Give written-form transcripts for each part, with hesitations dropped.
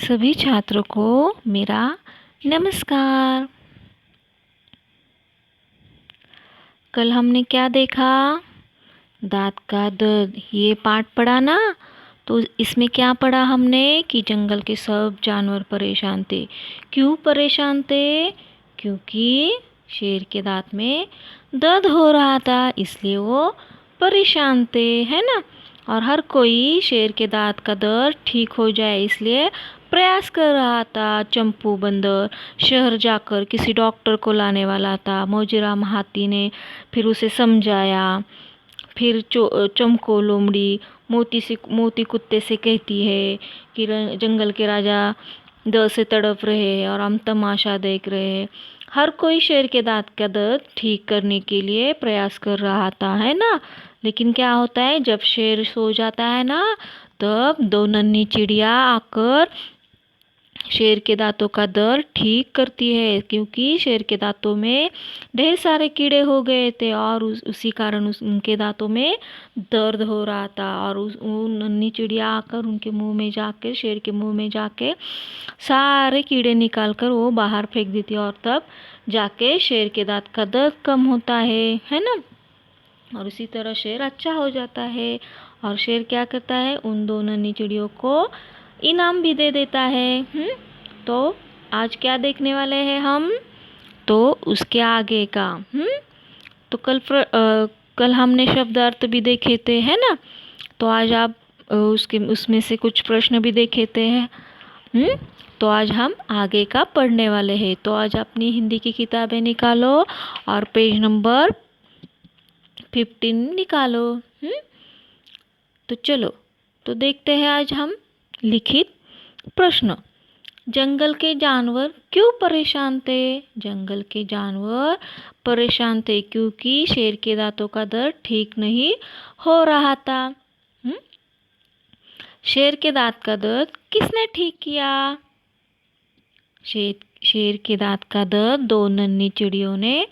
सभी छात्रों को मेरा नमस्कार। कल हमने क्या देखा? दांत का दर्द, ये पाठ पढ़ा ना। तो इसमें क्या पढ़ा हमने कि जंगल के सब जानवर परेशान थे। क्यों परेशान थे? क्योंकि शेर के दांत में दर्द हो रहा था, इसलिए वो परेशान थे, है ना। और हर कोई शेर के दांत का दर्द ठीक हो जाए इसलिए प्रयास कर रहा था। चंपू बंदर शहर जाकर किसी डॉक्टर को लाने वाला था। मोजीराम हाथी ने फिर उसे समझाया। फिर चमको लोमड़ी मोती कुत्ते से कहती है कि जंगल के राजा दर्द से तड़प रहे हैं और हम तमाशा देख रहे हैं। हर कोई शेर के दांत का दर्द ठीक करने के लिए प्रयास कर रहा था, है ना। लेकिन क्या होता है, जब शेर सो जाता है ना, तब दो नन्ही चिड़िया आकर शेर के दांतों का दर्द ठीक करती है। क्योंकि शेर के दांतों में ढेर सारे कीड़े हो गए थे और उसी कारण उनके दांतों में दर्द हो रहा था। और वो नन्ही चिड़िया आकर उनके मुंह में जाके, शेर के मुंह में जाके सारे कीड़े निकाल कर वो बाहर फेंक देती है और तब जाके शेर के दांत का दर्द कम होता है ना। और इसी तरह शेर अच्छा हो जाता है। और शेर क्या करता है, उन दो नन्ही चिड़ियों को इनाम भी दे देता है। तो आज क्या देखने वाले हैं हम? तो उसके आगे का। तो कल हमने शब्द अर्थ भी देखे थे, है ना। तो आज आप उसमें से कुछ प्रश्न भी देखे थे हैं। तो आज हम आगे का पढ़ने वाले हैं। तो आज अपनी हिंदी की किताबें निकालो और पेज नंबर 15 निकालो। तो चलो, तो देखते हैं आज हम लिखित प्रश्न। जंगल के जानवर क्यों परेशान थे? जंगल के जानवर परेशान थे क्योंकि शेर के दांतों का दर्द ठीक नहीं हो रहा था। शेर के दांत का दर्द किसने ठीक किया? शेर के दांत का दर्द दो नन्ही चिड़ियों ने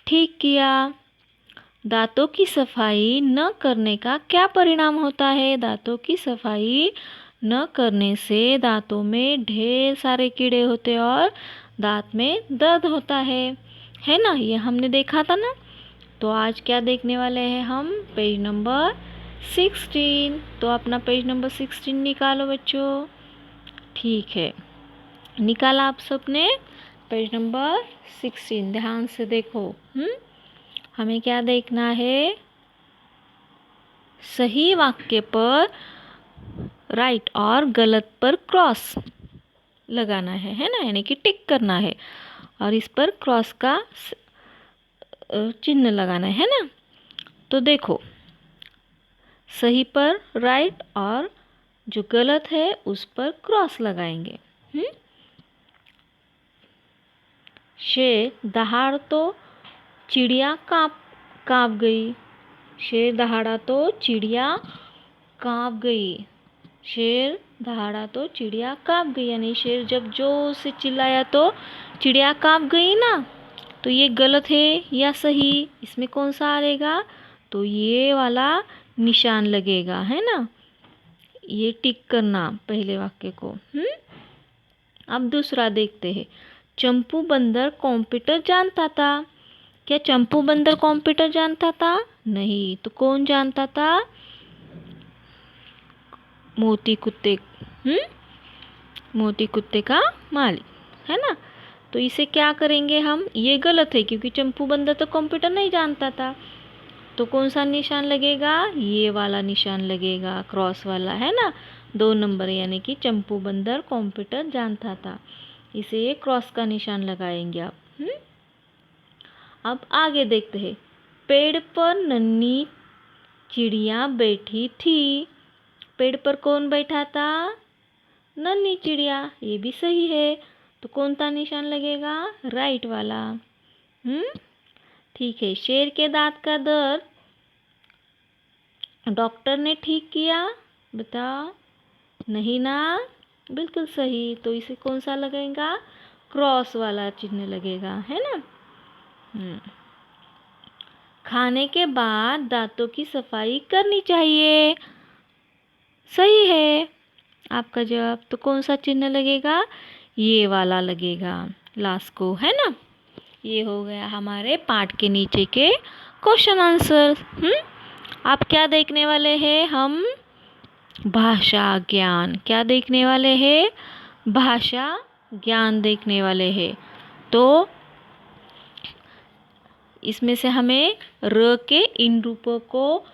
ठीक किया। दांतों की सफाई न करने का क्या परिणाम होता है? दांतों की सफाई न करने से दांतों में ढेर सारे कीड़े होते और दांत में दर्द होता है ना। ये हमने देखा था ना। तो आज क्या देखने वाले हैं हम? Page number 16। तो अपना पेज नंबर 16 निकालो बच्चों। ठीक है, निकाला आप सबने पेज नंबर 16। ध्यान से देखो। हमें क्या देखना है? सही वाक्य पर राइट और गलत पर क्रॉस लगाना है ना, यानी कि टिक करना है और इस पर क्रॉस का चिन्ह लगाना है ना। तो देखो, सही पर राइट और जो गलत है उस पर क्रॉस लगाएंगे। शेर दहाड़ तो चिड़िया कांप गई। शेर दहाड़ा तो चिड़िया कांप गई। शेर दहाड़ा तो चिड़िया कांप गई, यानी शेर जब जोर से चिल्लाया तो चिड़िया कांप गई ना। तो ये गलत है या सही? इसमें कौन सा आएगा? तो ये वाला निशान लगेगा, है ना। ये टिक करना पहले वाक्य को। अब दूसरा देखते हैं। चंपू बंदर कंप्यूटर जानता था। क्या चंपू बंदर कंप्यूटर जानता था? नहीं। तो कौन जानता था? मोती कुत्ते। मोती कुत्ते का मालिक, है ना। तो इसे क्या करेंगे हम? ये गलत है क्योंकि चंपू बंदर तो कंप्यूटर नहीं जानता था। तो कौन सा निशान लगेगा? ये वाला निशान लगेगा, क्रॉस वाला, है ना। 2 नंबर, यानी कि चंपू बंदर कंप्यूटर जानता था। इसे क्रॉस का निशान लगाएंगे आप। अब आगे देखते हैं। पेड़ पर नन्ही चिड़िया बैठी थी। पेड़ पर कौन बैठा था? नन्ही चिड़िया। ये भी सही है। तो कौन सा निशान लगेगा? राइट वाला। ठीक है। शेर के दांत का दर्द डॉक्टर ने ठीक किया, बताओ। नहीं ना, बिल्कुल सही। तो इसे कौन सा लगेगा? क्रॉस वाला चिन्ह लगेगा, है ना। खाने के बाद दांतों की सफाई करनी चाहिए, सही है। आपका जवाब तो कौन सा चिन्ह लगेगा? ये वाला लगेगा लास्ट को, है ना। ये हो गया हमारे पाठ के नीचे के क्वेश्चन आंसर। आप क्या देखने वाले हैं? हम भाषा ज्ञान। क्या देखने वाले हैं? भाषा ज्ञान देखने वाले हैं। तो इसमें से हमें र के इन रूपों को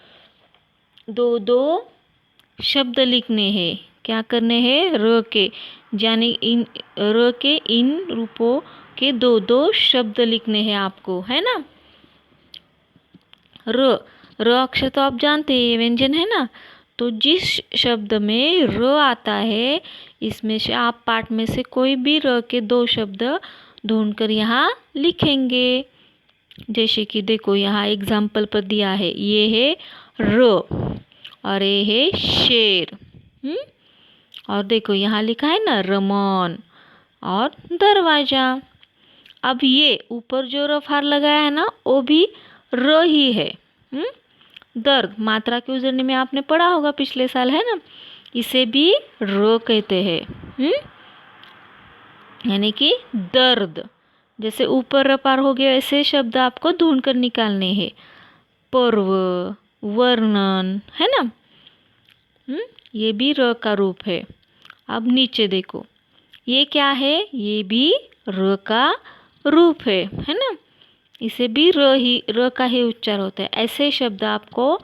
दो दो शब्द लिखने हैं। क्या करने हैं? र के यानी इन र के इन रूपों के दो दो शब्द लिखने हैं आपको, है ना। र र अक्षर तो आप जानते हैं, व्यंजन है ना। तो जिस शब्द में र आता है, इसमें से आप पाठ में से कोई भी र के दो शब्द ढूंढकर यहाँ लिखेंगे। जैसे कि देखो यहाँ एग्जाम्पल पर दिया है, ये है र और ये है शेर। और देखो यहाँ लिखा है ना रमन और दरवाजा। अब ये ऊपर जो रफार लगाया है ना, वो भी र ही है। दर्द मात्रा के उजरने में आपने पढ़ा होगा पिछले साल, है ना। इसे भी र कहते हैं। यानी कि दर्द। जैसे ऊपर रपार हो गया, ऐसे शब्द आपको ढूंढ कर निकालने हैं। पर्व, वर्णन, है ना। ये भी र का रूप है। अब नीचे देखो, ये क्या है? ये भी र का रूप है ना। इसे भी र का ही उच्चार होता है। ऐसे शब्द आपको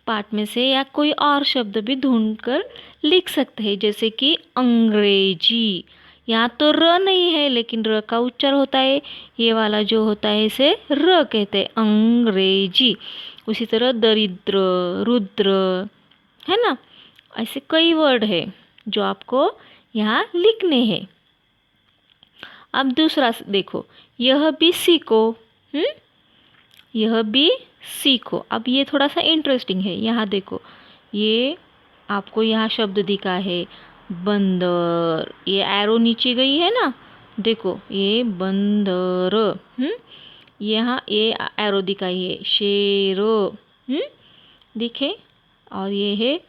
पाठ में से या कोई और शब्द भी ढूंढकर लिख सकते हैं। जैसे कि अंग्रेजी, यहाँ तो र नहीं है लेकिन र का उच्चार होता है। ये वाला जो होता है इसे र कहते हैं, अंग्रेजी। उसी तरह दरिद्र, रुद्र, है ना। ऐसे कई वर्ड है जो आपको यहाँ लिखने हैं। अब दूसरा देखो, यह भी सीखो। यह भी सीखो। अब ये थोड़ा सा इंटरेस्टिंग है। यहाँ देखो, ये आपको यहाँ शब्द दिखा है बंदर। ये एरो नीचे गई है ना, देखो ये बंदर। यहाँ ये एरो दिखाई है शेरो। दिखे। और ये है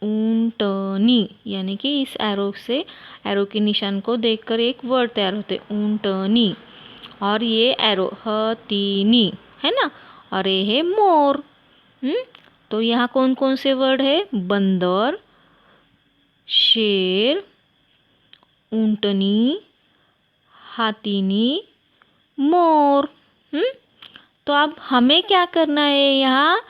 ऊंटनी, यानी कि इस एरो के निशान को देखकर एक वर्ड तैयार होते, ऊंटनी। और ये एरो हथीनी, है ना। और ये है मोर। तो यहाँ कौन कौन से वर्ड है? बंदर, शेर, ऊंटनी, हाथीनी, मोर। तो अब हमें क्या करना है यहाँ?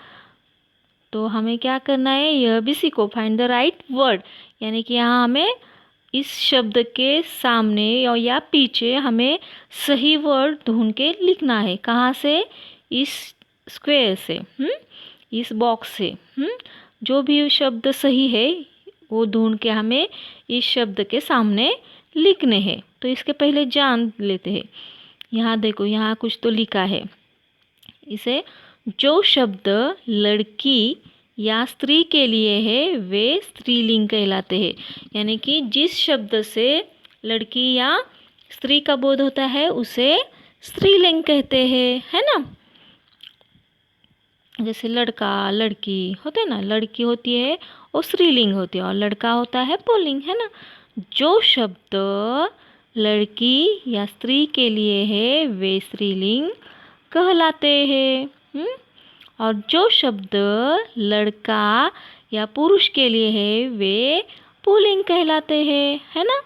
तो हमें क्या करना है? यह भी सीखो, फाइंड द राइट वर्ड। यानी कि यहाँ हमें इस शब्द के सामने या पीछे हमें सही वर्ड ढूंढ के लिखना है। कहाँ से? इस स्क्वायर से, इस बॉक्स से। जो भी शब्द सही है वो ढूंढ के हमें इस शब्द के सामने लिखने हैं। तो इसके पहले जान लेते हैं। यहाँ देखो, यहाँ कुछ तो लिखा है। इसे जो शब्द लड़की या स्त्री के लिए है वे स्त्रीलिंग कहलाते हैं। यानी कि जिस शब्द से लड़की या स्त्री का बोध होता है उसे स्त्रीलिंग कहते हैं, है ना। जैसे लड़का, लड़की होते हैं ना, लड़की होती है वो स्त्रीलिंग होती है और लड़का होता है पुल्लिंग, है ना। जो शब्द लड़की या स्त्री के लिए है वे स्त्रीलिंग कहलाते हैं। और जो शब्द लड़का या पुरुष के लिए है वे पुल्लिंग कहलाते हैं, है ना।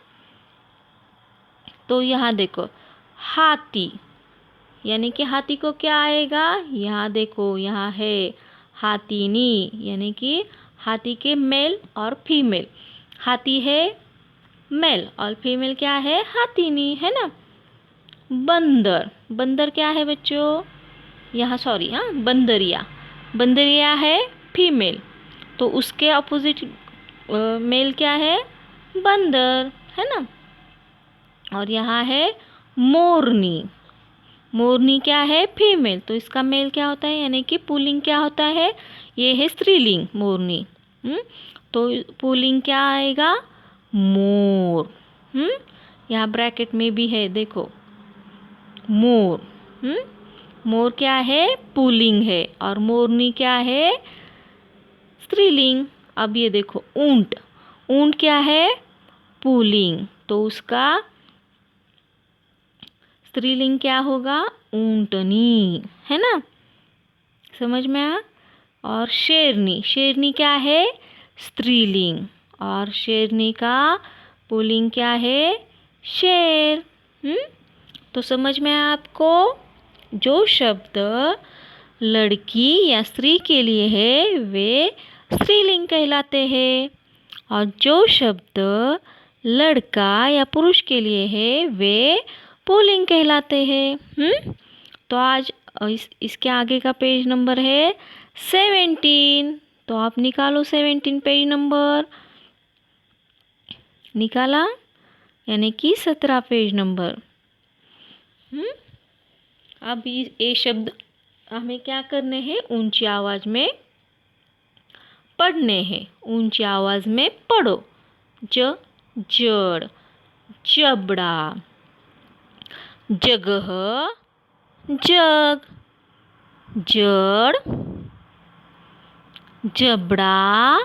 तो यहाँ देखो, हाथी, यानी कि हाथी को क्या आएगा? यहाँ देखो, यहाँ है हाथीनी, यानी कि हाथी के मेल और फीमेल। हाथी है मेल और फीमेल क्या है? हाथीनी, है ना। बंदर, बंदर क्या है बच्चों? यहाँ सॉरी, बंदरिया, बंदरिया है फीमेल, तो उसके अपोजिट मेल क्या है? बंदर, है ना। और यहाँ है मोरनी, मोरनी क्या है? फीमेल, तो इसका मेल क्या होता है? यानी कि पुल्लिंग क्या होता है? ये है स्त्रीलिंग मोरनी। तो पुल्लिंग क्या आएगा? मोर। यहाँ ब्रैकेट में भी है, देखो मोर। मोर क्या है? पुल्लिंग है और मोरनी क्या है? स्त्रीलिंग। अब ये देखो ऊंट, ऊंट क्या है? पुल्लिंग, तो उसका स्त्रीलिंग क्या होगा? ऊंटनी, है ना? समझ में आया? और शेरनी, शेरनी क्या है? स्त्रीलिंग, और शेरनी का पुल्लिंग क्या है? शेर। तो समझ में आया आपको? जो शब्द लड़की या स्त्री के लिए है वे स्त्रीलिंग कहलाते हैं, और जो शब्द लड़का या पुरुष के लिए है वे पुल्लिंग कहलाते हैं। तो आज इसके आगे का पेज नंबर है 17। तो आप निकालो 17 पेज नंबर। निकाला? यानी कि 17 पेज नंबर। अब ये शब्द हमें क्या करने हैं? ऊंची आवाज में पढ़ने हैं। ऊंची आवाज में पढ़ो। जड़, जबड़ा, जगह, जग, जड़, जबड़ा,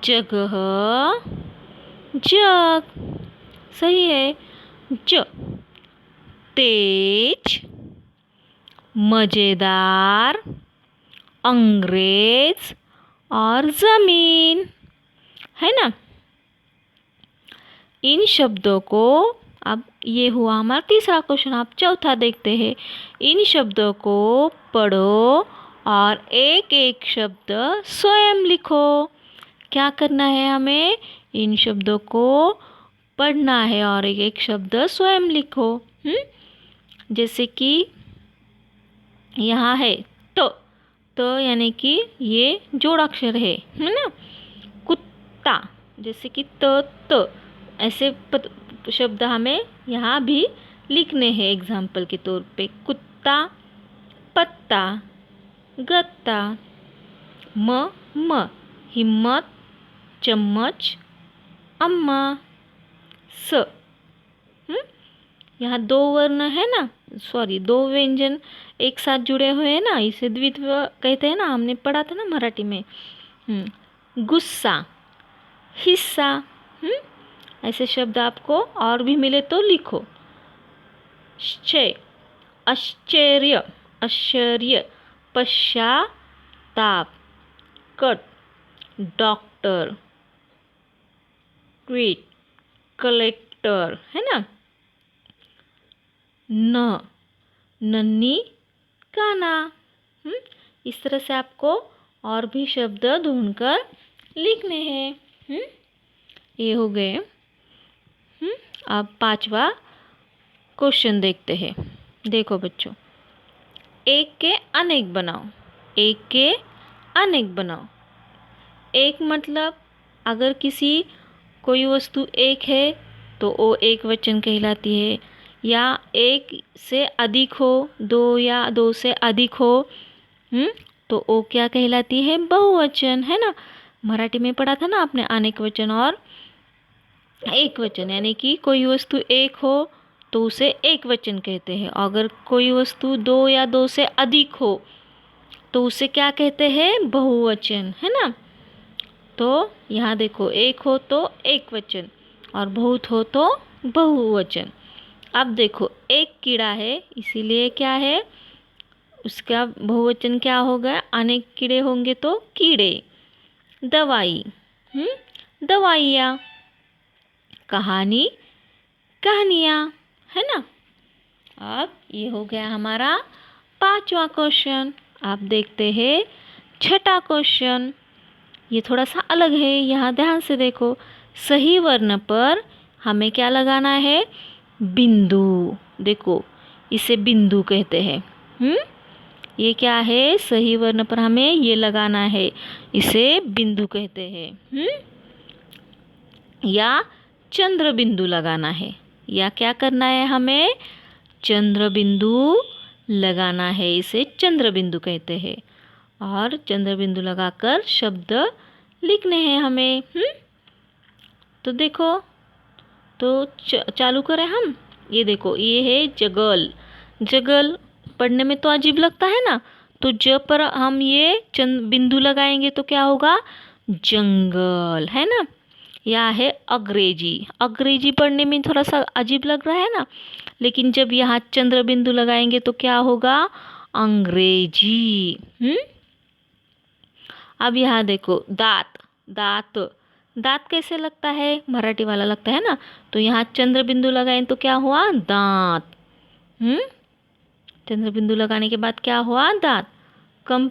जगह, जग। सही है। तेज, मजेदार, अंग्रेज और जमीन, है ना? इन शब्दों को, अब ये हुआ हमारा तीसरा क्वेश्चन। आप चौथा देखते हैं। इन शब्दों को पढ़ो और एक एक शब्द स्वयं लिखो। क्या करना है हमें? इन शब्दों को पढ़ना है और एक एक शब्द स्वयं लिखो। जैसे कि यहाँ है तो यानी कि ये जोड़ाक्षर है ना? कुत्ता, जैसे कि त ऐसे शब्द हमें यहाँ भी लिखने हैं एग्जाम्पल के तौर पे। कुत्ता, पत्ता, गत्ता, म हिम्मत, चम्मच, अम्मा, स। यहाँ दो वर्ण है ना, सॉरी दो व्यंजन एक साथ जुड़े हुए हैं ना, इसे द्वित्व कहते हैं ना, हमने पढ़ा था ना मराठी में। गुस्सा, हिस्सा। ऐसे शब्द आपको और भी मिले तो लिखो। आश्चर्य, आश्चर्य, पश्चाताप, कट, डॉक्टर, ट्वीट, कलेक्टर, है ना? नन्ही, काना। इस तरह से आपको और भी शब्द ढूंढकर लिखने हैं। ये हो गए। अब पांचवा क्वेश्चन देखते हैं। देखो बच्चों, एक के अनेक बनाओ। एक के अनेक बनाओ। एक मतलब अगर कोई वस्तु एक है तो वो एक वचन कहलाती है, या एक से अधिक हो, दो या दो से अधिक हो, तो वो क्या कहलाती है? बहुवचन, है ना? मराठी में पढ़ा था ना आपने अनेक वचन और एक वचन। यानी कि कोई वस्तु एक हो तो उसे एक वचन कहते हैं। अगर कोई वस्तु दो या दो से अधिक हो तो उसे क्या कहते हैं? बहुवचन, है ना? तो यहाँ देखो, एक हो तो एक वचन और बहुत हो तो बहुवचन। अब देखो, एक कीड़ा है इसीलिए क्या है? उसका बहुवचन क्या होगा? अनेक कीड़े होंगे तो कीड़े। दवाई, दवाइयाँ। कहानी, कहानियाँ, है ना? अब ये हो गया हमारा पांचवा क्वेश्चन। आप देखते हैं छठा क्वेश्चन। ये थोड़ा सा अलग है, यहाँ ध्यान से देखो। सही वर्ण पर हमें क्या लगाना है? बिंदु। देखो, इसे बिंदु कहते हैं। ये क्या है? सही वर्ण पर हमें ये लगाना है, इसे बिंदु कहते हैं। या चंद्र बिंदु लगाना है, या क्या करना है हमें? चंद्र बिंदु लगाना है, इसे चंद्र बिंदु कहते हैं। और चंद्र बिंदु लगाकर शब्द लिखने हैं हमें। तो देखो, तो चालू करें हम। ये देखो, ये है जगल। जगल पढ़ने में तो अजीब लगता है ना, तो ज पर हम ये बिंदु लगाएंगे तो क्या होगा? जंगल, है ना। या है अंग्रेजी। अंग्रेजी पढ़ने में थोड़ा सा अजीब लग रहा है ना, लेकिन जब यहाँ चंद्र बिंदु लगाएंगे तो क्या होगा, अंग्रेजी। अब यहाँ देखो दांत, दांत, दांत कैसे लगता है, मराठी वाला लगता है ना, तो यहाँ चंद्र बिंदु लगाएं तो क्या हुआ, दांत। चंद्र बिंदु लगाने के बाद क्या हुआ, दांत। कम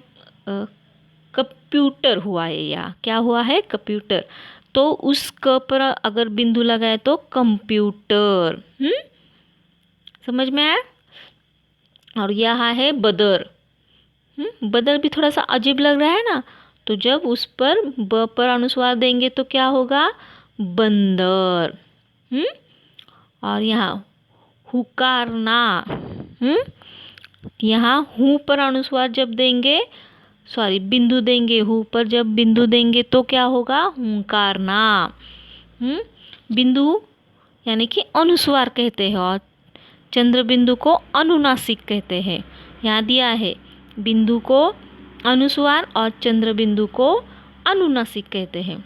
कंप्यूटर हुआ है, या क्या हुआ है, कंप्यूटर। तो उस क पर अगर बिंदु लगाए तो कंप्यूटर। समझ में आया। और यहाँ है बदर। बदर भी थोड़ा सा अजीब लग रहा है ना, तो जब उस पर ब पर अनुस्वार देंगे तो क्या होगा, बंदर। और यहाँ हुकारना। यहाँ हूँ पर अनुस्वार जब देंगे, सॉरी बिंदु देंगे, हूँ पर जब बिंदु देंगे तो क्या होगा, हुंकारना। बिंदु यानी कि अनुस्वार कहते हैं, और चंद्र बिंदु को अनुनासिक कहते हैं। यहाँ दिया है बिंदु को अनुस्वार और चंद्र बिंदु को अनुनासिक कहते हैं।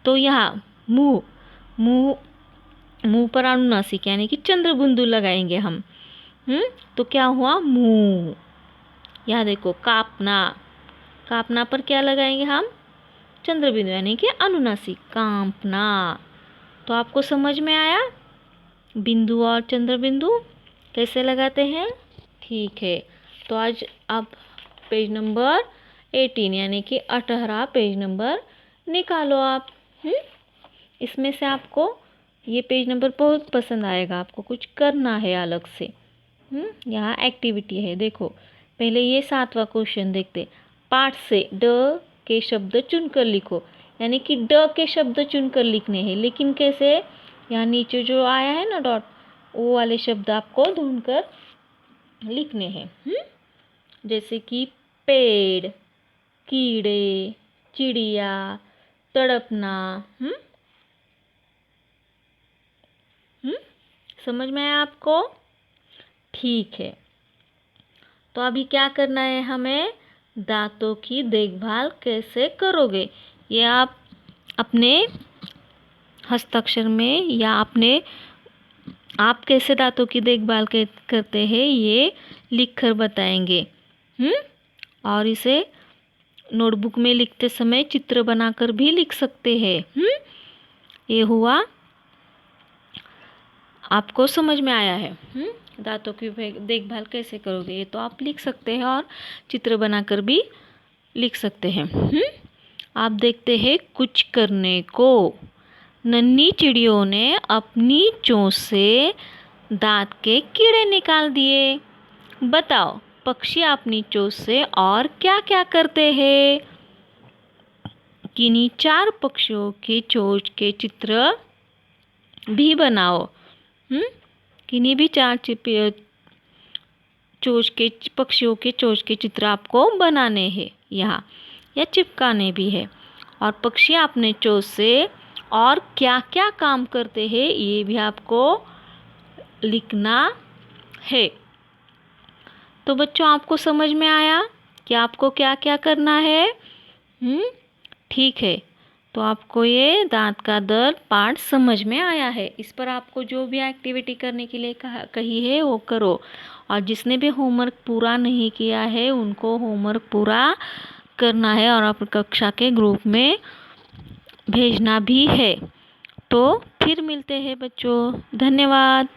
तो यहाँ मुंह, मुंह, मुंह पर अनुनासिक यानी कि चंद्र बिंदु लगाएंगे हम। तो क्या हुआ, मुंह। यहाँ देखो कापना, कापना पर क्या लगाएंगे हम, चंद्र बिंदु यानी कि अनुनासिक, कांपना। तो आपको समझ में आया बिंदु और चंद्र बिंदु कैसे लगाते हैं। ठीक है, तो आज आप पेज नंबर 18 यानी कि 18 पेज नंबर निकालो आप। इसमें से आपको ये पेज नंबर बहुत पसंद आएगा, आपको कुछ करना है अलग से। यहाँ एक्टिविटी है, देखो पहले ये 7वां क्वेश्चन देखते। पाठ से ड के शब्द चुनकर लिखो, यानी कि ड के शब्द चुनकर लिखने हैं, लेकिन कैसे, यहाँ नीचे जो आया है ना डॉट, वो वाले शब्द आपको ढूंढकर लिखने हैं। जैसे कि पेड़, कीड़े, चिड़िया, तड़पना। समझ में आया आपको। ठीक है, तो अभी क्या करना है हमें, दांतों की देखभाल कैसे करोगे, ये आप अपने हस्ताक्षर में या अपने आप कैसे दांतों की देखभाल करते हैं ये लिख कर बताएंगे। और इसे नोटबुक में लिखते समय चित्र बनाकर भी लिख सकते हैं। ये हुआ, आपको समझ में आया है। दांतों की देखभाल कैसे करोगे ये तो आप लिख सकते हैं, और चित्र बनाकर भी लिख सकते हैं। आप देखते हैं कुछ करने को। नन्ही चिड़ियों ने अपनी चोंच से दांत के कीड़े निकाल दिए। बताओ पक्षी अपनी चोंच से और क्या क्या करते हैं। किन्हीं 4 पक्षियों के चोंच के चित्र भी बनाओ। किन्हीं भी 4 चोंच के पक्षियों के चोंच के चित्र आपको बनाने हैं यहाँ, या चिपकाने भी है। और पक्षी अपने चोंच से और क्या क्या काम करते हैं ये भी आपको लिखना है। तो बच्चों आपको समझ में आया कि आपको क्या क्या करना है। ठीक है, तो आपको ये दांत का दर्द पाठ समझ में आया है। इस पर आपको जो भी एक्टिविटी करने के लिए कही है वो करो, और जिसने भी होमवर्क पूरा नहीं किया है उनको होमवर्क पूरा करना है और अपनी कक्षा के ग्रुप में भेजना भी है। तो फिर मिलते हैं बच्चों, धन्यवाद।